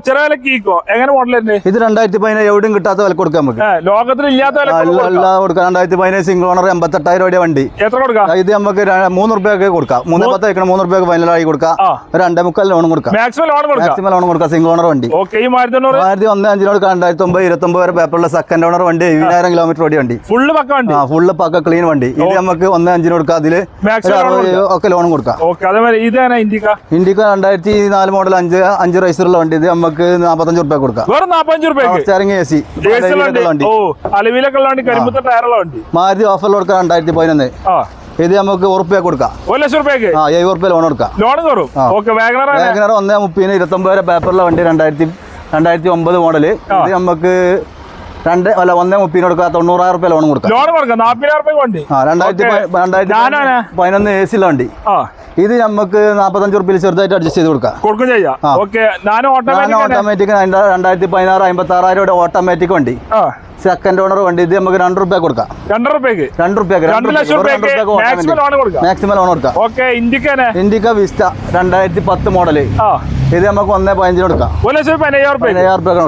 ചെറിയ വിലക്കോ എങ്ങനെ മോഡൽ തന്നെ ഇത് 2017 എവിടെയും കിട്ടാത്ത വില കൊടുക്കാം നമുക്ക്. ലോകത്തിൽ ഇല്ലാത്ത കൊടുക്കാം. 2017 സിംഗിൾ ഓണർ 88,000 രൂപ വണ്ടി. എത്ര കൊടുക്കാം? ഇത് നമുക്ക് 3 റുപ്യക്ക് കൊടുക്കാം. 3.10 വെക്കണം, 3 റുപ്യക്ക് ഫൈനലായി കൊടുക്കാം. 2.25 ലോണും കൊടുക്കാം. മാക്സിമം ലോൺ കൊടുക്കാം. സിംഗിൾ ഓണർ വണ്ടി. 15 കൊടുക്കാം. 2029 വരെ പേപ്പറുള്ള സെക്കൻഡ് ഓണർ വണ്ടി. 7000 കിലോമീറ്റർ ഓടി വണ്ടി. ഫുള്ള് പക്ക വണ്ടി. ഫുള്ള് പക്ക ക്ലീൻ വണ്ടി. ഇത് നമുക്ക് 1.5 കൊടുക്കാം. അതില് ഒക്കെ ലോണും കൊടുക്കാം. ഇൻഡിക്ക 2004 മോഡൽ 5 റൈസറുള്ള വണ്ടി. ഇത് നമുക്ക് 45 റുപ്യ കൊടുക്കാം. മാരുതി ഓഫറിൽ കൊടുക്കാം 2011. ഇത് നമുക്ക് ഉറപ്പിയ കൊടുക്കാം. 1 ലക്ഷം രൂപയ്ക്ക് 70 റുപ്യ ലോൺ കൊടുക്കാം. വാഗണർ 1.30 29 വരെ പേപ്പറുള്ള വണ്ടി. 2009 മോഡല്. ഇത് നമുക്ക് 1.30 കൊടുക്കാം. 90,000 റുപ്യ ലോൺ കൊടുക്കാം. 2011 AC ഉള്ള വണ്ടി. ഇത് നമുക്ക് 45 റുപ്യയിൽ ചെറുതായിട്ട് അഡ്ജസ്റ്റ് ചെയ്ത് കൊടുക്കാം. ഓട്ടോമാറ്റിക് 2016 56,000 രൂപ ഓട്ടോമാറ്റിക് വണ്ടി. സെക്കൻഡ് ഓണർ വണ്ടി. ഇത് നമുക്ക് 2 റുപ്യ കൊടുക്കാം. 2 റുപ്യക്ക് മാക്സിമം ലോൺ കൊടുക്കാം. Indica vista 2010 model. ഇത് നമുക്ക് 1.15 കൊടുക്കാം. 1,15,000.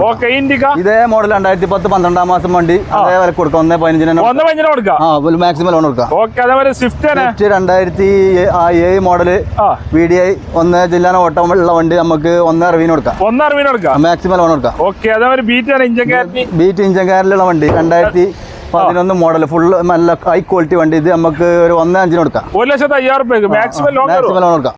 ഇതേ മോഡൽ 2010 12 മാസം വണ്ടി. അതേ വില കൊടുക്കാം. 1.15 കൊടുക്കാം. മാക്സിമം ലോൺ കൊടുക്കാം. 2007 മോഡല് VDI 1 ജില്ലാ ഓട്ടം ഉള്ള വണ്ടി. നമുക്ക് 1.60 കൊടുക്കാം. മാക്സിമം ലോൺ കൊടുക്കാം. ബീറ്റ് ഇഞ്ചൻ കാരിലുള്ള വണ്ടി. 2011 മോഡൽ ഫുള്ള് നല്ല ഹൈ ക്വാളിറ്റി വണ്ടി. ഇത് നമുക്ക് ഒരു 1.5 കൊടുക്കാം. 1,05,000 മാക്സിമം ലോൺ കൊടുക്കാം.